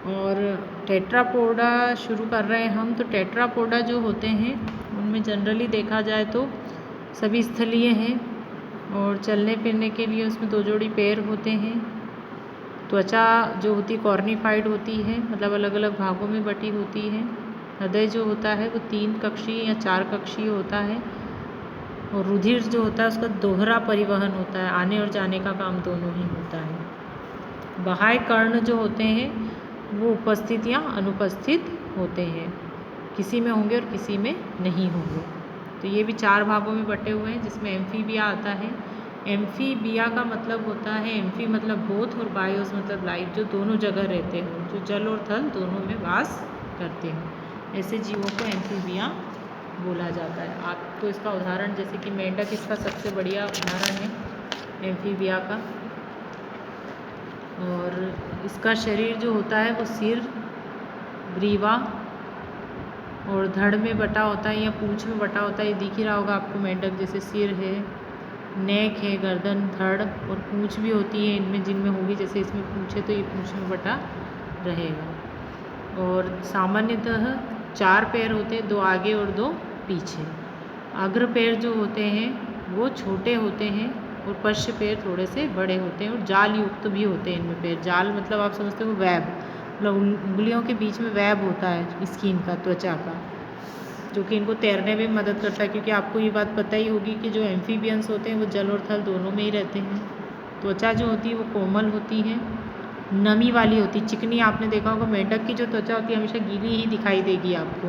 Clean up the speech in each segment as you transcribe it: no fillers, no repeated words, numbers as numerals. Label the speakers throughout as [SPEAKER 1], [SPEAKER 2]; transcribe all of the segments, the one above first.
[SPEAKER 1] और टेट्रापोडा शुरू कर रहे हैं हम। तो टेट्रापोडा जो होते हैं उनमें जनरली देखा जाए तो सभी स्थलीय हैं और चलने फिरने के लिए उसमें 2 जोड़ी पैर होते हैं। त्वचा जो होती कॉर्निफाइड होती है, मतलब अलग अलग भागों में बटी होती है। हृदय जो होता है वो 3 कक्षीय या 4 कक्षीय होता है और रुधिर जो होता है उसका दोहरा परिवहन होता है, आने और जाने का काम दोनों ही होता है। बाह्य कर्ण जो होते हैं वो उपस्थित या अनुपस्थित होते हैं, किसी में होंगे और किसी में नहीं होंगे। तो ये भी 4 भागों में बटे हुए हैं, जिसमें एम्फीबिया आता है। एम्फीबिया का मतलब होता है, एम्फी मतलब बोथ और बायोस मतलब लाइफ, जो दोनों जगह रहते हो, जो जल और थल दोनों में वास करते हो, ऐसे जीवों को एम्फीबिया बोला जाता है। आपको इसका उदाहरण, जैसे कि मेंढक इसका सबसे बढ़िया उदाहरण है एम्फीबिया का। और इसका शरीर जो होता है वो सिर, ग्रीवा और धड़ में बटा होता है या पूंछ में बटा होता है। ये दिख ही रहा होगा आपको मेंढक, जैसे सिर है, नेक है, गर्दन, धड़ और पूंछ भी होती है इनमें, जिनमें होगी, जैसे इसमें पूंछ है तो ये पूंछ में बटा रहेगा। और सामान्यतः 4 पैर होते हैं, 2 आगे और 2 पीछे। अग्र पैर जो होते हैं वो छोटे होते हैं और पश्च पैर थोड़े से बड़े होते हैं और जाल युक्त भी होते हैं इनमें पैर। जाल मतलब आप समझते हो वेब, मतलब उंगलियों के बीच में वेब होता है स्किन का, त्वचा का, जो कि इनको तैरने में मदद करता है। क्योंकि आपको ये बात पता ही होगी कि जो एम्फीबियंस होते हैं वो जल और थल दोनों में ही रहते हैं। त्वचा जो होती है वो कोमल होती है, नमी वाली होती, चिकनी। आपने देखा होगा मेंढक की जो त्वचा होती है हमेशा गीली ही दिखाई देगी आपको।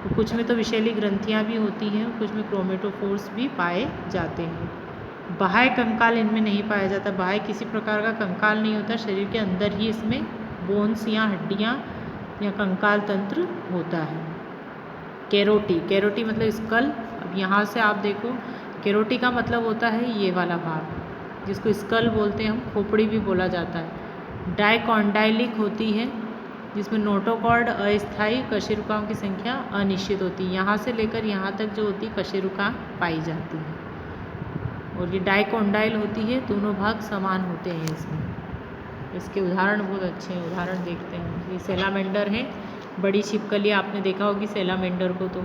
[SPEAKER 1] तो कुछ में तो विषैली ग्रंथियाँ भी होती हैं, कुछ में क्रोमेटोफोर्स भी पाए जाते हैं। बाह्य कंकाल इनमें नहीं पाया जाता, बाह्य किसी प्रकार का कंकाल नहीं होता, शरीर के अंदर ही इसमें बोन्स या हड्डियाँ या कंकाल तंत्र होता है। कैरोटी, कैरोटी मतलब स्कल। अब यहाँ से आप देखो, कैरोटी का मतलब होता है ये वाला भाग, जिसको स्कल बोलते हैं हम, खोपड़ी भी बोला जाता है। डाइकॉन्डाइलिक होती है, जिसमें नोटोकॉर्ड अस्थायी, कशेरुकाओं की संख्या अनिश्चित होती है। यहाँ से लेकर यहाँ तक जो होती है कशेरुका पाई जाती है। और ये डाइकॉन्डाइल होती है, दोनों भाग समान होते हैं इसमें। इसके उदाहरण बहुत अच्छे हैं, उदाहरण देखते हैं। ये सैलामेंडर है, बड़ी छिपकली, आपने देखा होगी सैलामेंडर को, तो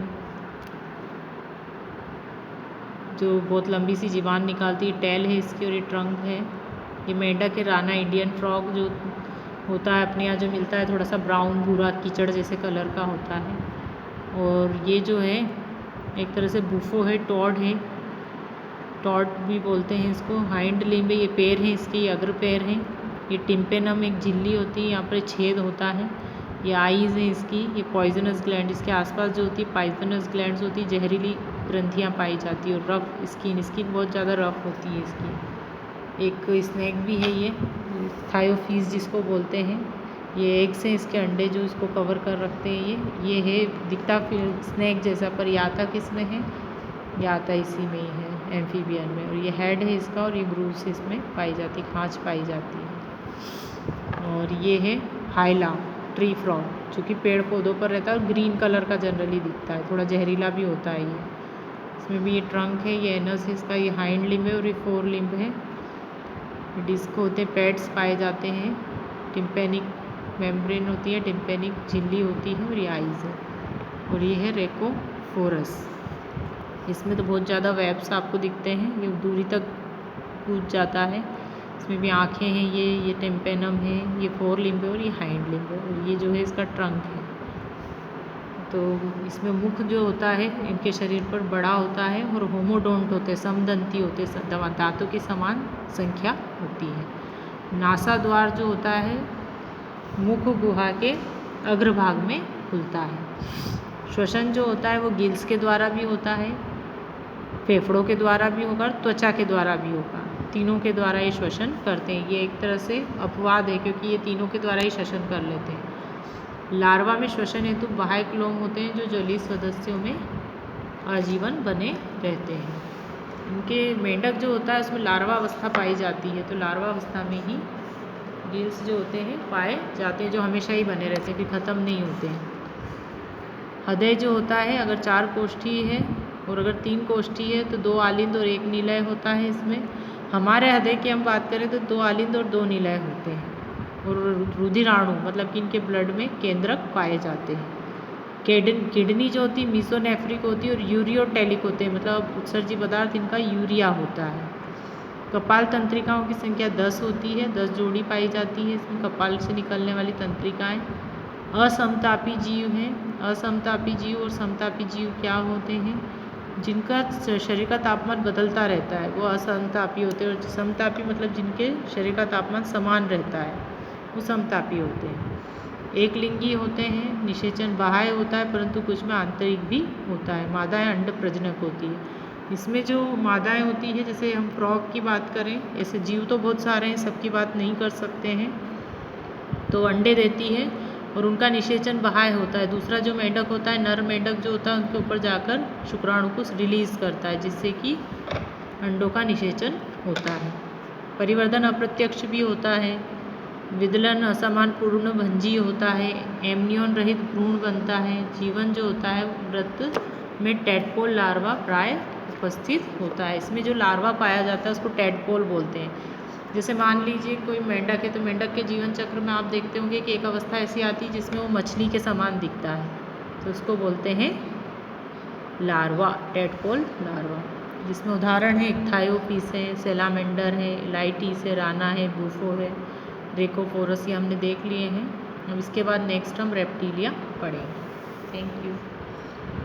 [SPEAKER 1] जो बहुत लंबी सी जीवान निकालती है, टेल है इसकी और ये ट्रंक है। ये मेंढक है, राना इंडियन फ्रॉग जो होता है अपने यहाँ जो मिलता है, थोड़ा सा ब्राउन भूरा कीचड़ जैसे कलर का होता है। और ये जो है एक तरह से बुफो है, टॉड है, टॉड भी बोलते हैं इसको। हाइंड लिम्ब है, ये पैर है इसके, ये अग्र पैर हैं। ये टिम्पेनम एक झिल्ली होती है, यहाँ पर छेद होता है। ये आईज़ है इसकी। ये पॉइजनस ग्लैंड, इसके आसपास जो होती है पॉइजनस ग्लैंड्स होती है, जहरीली ग्रंथियाँ पाई जाती है। और रफ स्किन, स्किन बहुत ज़्यादा रफ होती है इसकी। एक स्नैक भी है ये, थायोफीस जिसको बोलते हैं। ये एग्स हैं इसके, अंडे जो इसको कवर कर रखते हैं। ये है, दिखता फिर स्नैक जैसा, पर ये आता किसमें है, ये आता इसी में ही है, एम्फीबियन में। और ये हेड है इसका और ये ग्रूव्स इसमें पाई जाती, खांच पाई जाती है। और ये है हाइला ट्री फ्रॉग, जो कि पेड़ पौधों पर रहता है और ग्रीन कलर का जनरली दिखता है, थोड़ा जहरीला भी होता है ये। इसमें भी ये ट्रंक है, ये एनस है इसका, ये हाइंड लिम्ब है और ये फोर लिम्ब है। डिस्क होते हैं, पैड्स पाए जाते हैं। टिम्पेनिक मेम्ब्रेन होती है, टिम्पेनिक झिल्ली होती है और ये आइज़ है। और ये है रेकोफोरस। इसमें तो बहुत ज़्यादा वेब्स आपको दिखते हैं, ये दूरी तक कूद जाता है। इसमें भी आँखें हैं, ये टिम्पेनम है, ये फोर लिम्ब है और ये हाइंड लिम्ब है। और ये जो है इसका ट्रंक है। तो इसमें मुख जो होता है इनके शरीर पर बड़ा होता है और होमोडोंट होते हैं, समदंती होते हैं, दांतों की समान संख्या होती है। नासा द्वार जो होता है मुख गुहा के अग्रभाग में खुलता है। श्वसन जो होता है वो गिल्स के द्वारा भी होता है, फेफड़ों के द्वारा भी होगा, त्वचा के द्वारा भी होगा। तीनों के द्वारा ये श्वसन करते हैं। ये एक तरह से अपवाद है, क्योंकि ये तीनों के द्वारा ही श्वसन कर लेते हैं। लार्वा में श्वसन हेतु बाह्य लोम होते हैं, जो जलीय सदस्यों में आजीवन बने रहते हैं। इनके मेंढक जो होता है उसमें लार्वा अवस्था पाई जाती है, तो लार्वा अवस्था में ही गिल्स जो होते हैं पाए जाते हैं, जो हमेशा ही बने रहते हैं, फिर ख़त्म नहीं होते हैं। हृदय जो होता है अगर 4 कोष्ठी है और अगर 3 कोष्ठी है तो 2 आलिंद और 1 निलय होता है इसमें। हमारे हृदय की हम बात करें तो 2 आलिंद और 2 निलय होते हैं। और रुधिराणु मतलब कि इनके ब्लड में केंद्रक पाए जाते हैं। किडनी जो होती है मीसोनेफ्रिक होती है और यूरियोटेलिक होते हैं, मतलब उत्सर्जी पदार्थ इनका यूरिया होता है। कपाल तंत्रिकाओं की संख्या 10 होती है, 10 जोड़ी पाई जाती है इसमें कपाल से निकलने वाली तंत्रिकाएं। असमतापी जीव हैं। असमतापी जीव और समतापी जीव क्या होते हैं? जिनका शरीर का तापमान बदलता रहता है वो असमतापी होते हैं, और समतापी मतलब जिनके शरीर का तापमान समान रहता है वो समतापी होते हैं। एक लिंगी होते हैं, निषेचन बाह्य होता है परंतु कुछ में आंतरिक भी होता है। मादाएं अंड प्रजनक होती है। इसमें जो मादाएं होती है, जैसे हम फ्रॉग की बात करें, ऐसे जीव तो बहुत सारे हैं, सबकी बात नहीं कर सकते हैं, तो अंडे देती है और उनका निषेचन बाह्य होता है। दूसरा जो मेंढक होता है, नर मेंढक जो होता है, उनके ऊपर जाकर शुक्राणु को रिलीज करता है जिससे कि अंडों का निषेचन होता है। परिवर्धन अप्रत्यक्ष भी होता है। विदलन असमान पूर्ण भंजी होता है। एमनियन रहित भ्रूण बनता है। जीवन जो होता है व्रत में टैडपोल लार्वा प्राय उपस्थित होता है। इसमें जो लार्वा पाया जाता है उसको टैडपोल बोलते हैं। जैसे मान लीजिए कोई मेंढक है तो मेंढक के जीवन चक्र में आप देखते होंगे कि एक अवस्था ऐसी आती है जिसमें वो मछली के समान दिखता है, तो उसको बोलते हैं लार्वा, टैडपोल लार्वा। जिसमें उदाहरण है इक्थायोपीस है, सेलामेंडर है, लाइटीस है, राना है, बूफो है, रेकोफोरस, ये हमने देख लिए हैं। अब इसके बाद नेक्स्ट हम रेप्टीलिया पढ़ेंगे। Thank you.